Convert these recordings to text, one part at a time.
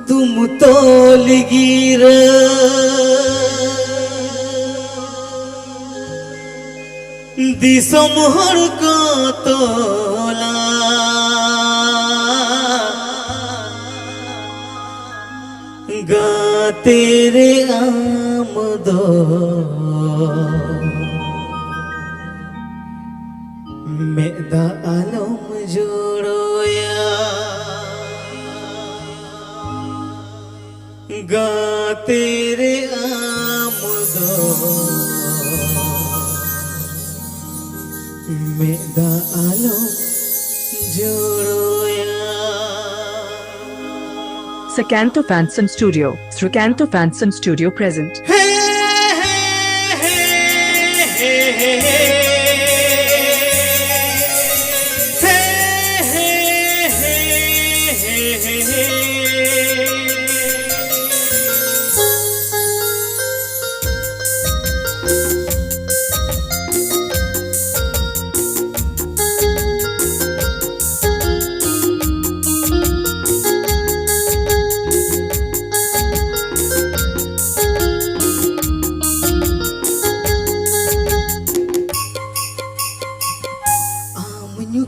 तुम तोलगीर दिसम हर को तोला गा तेरे आमदो मेदा आलम जोड़ोया गा तेरे आमदो मेदा आलम जोड़ोया। Sakanto Fanson Studio, Srikanto Fanson Studio present.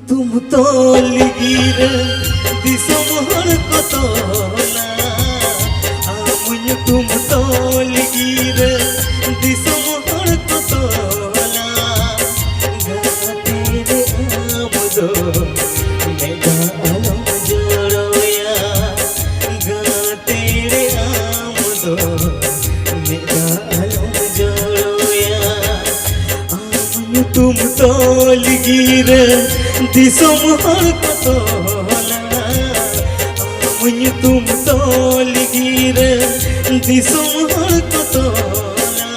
तुम तोलगीर दिसम हर को तोला आमुन्यु तुम तोलगीर दिसम हर को तोला गा तेरे आमदो मेगा आलम जोड़ोया गा तेरे आमदो मेगा आलम जोड़ोया। आमुन्यु तुम तोलगीर दिसम हर को तोला आमुन्यु तुम तोलगीर दिसम हर को तोला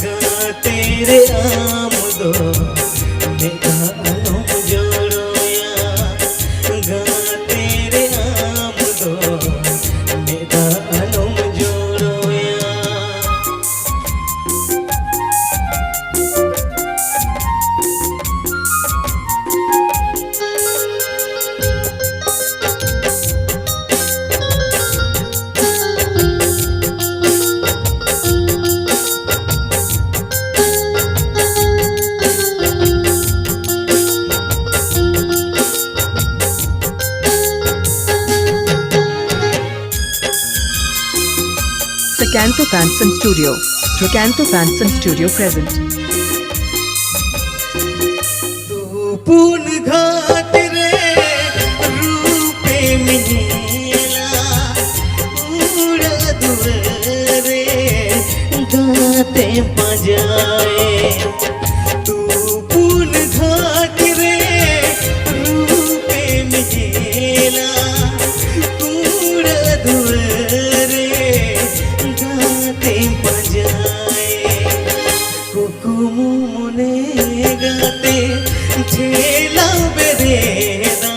गा तेरे आमदो मेगा आलम जोड़ोया गा तेरे आमदो मेगा आलम जोड़ोया। Sakanto Fanson Studio, Srikanto Fanson Studio present. पुन घाट रे रूपे मिला उड़ा दुरे गाते बजाए तू पुन घाट रे रूपे मिला उड़ा दुरे गाते बजाए कुकुमु मुने गाते झेला बेरेदा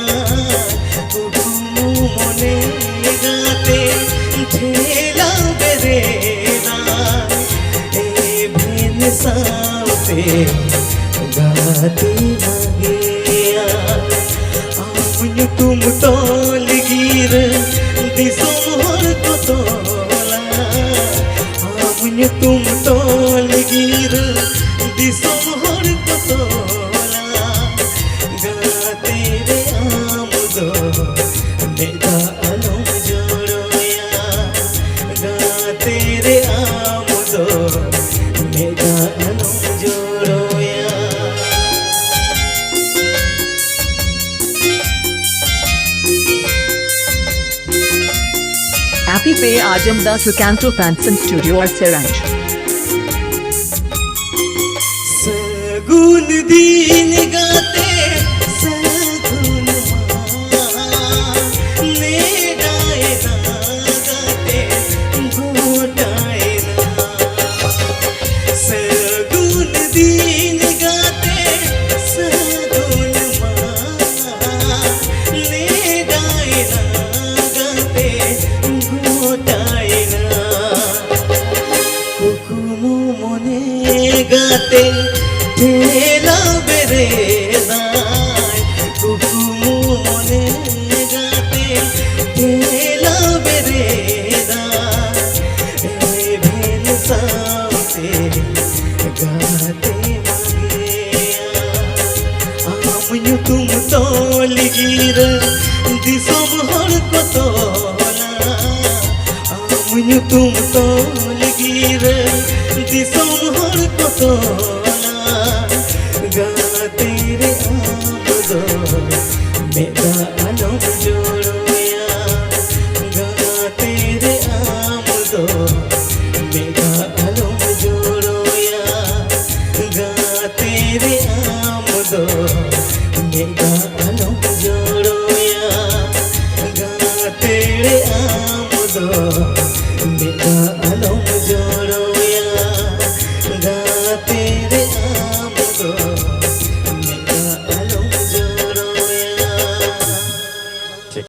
कुकुमु मुने गाते झेला बेरेदा ए भेन साथे गाते मांगिया आमुन्यु तुम तोलगीर दिसम हर को तोला आमुन्यु तुम तोलगीर दिसम हर को तोला गा तेरे आमदो मेगा आलम जोड़ोया गा तेरे आमदो mega Alam जोड़ोया। Happy Pay Ajamda Srikanto Fanson Studio or Seranj. सगुन दिन गाते सगुन माँ ने गाए ना गाते घोटाए ना सगुन दिन गाते सगुन माँ ने गाए ना गाते घोटाए ना कुकुमु मुने गाते झेला बेरेदा कुकुमु मुने गाते झेला तुम तो लगी रे दिसम हर को तोला गाते रे आमदो मेरा आलम जोड़ोया गाते रे आमदो मेरा आलम जोड़ोया गाते रे आमदो मेरा आलम जोड़ोया गाते रे आमदो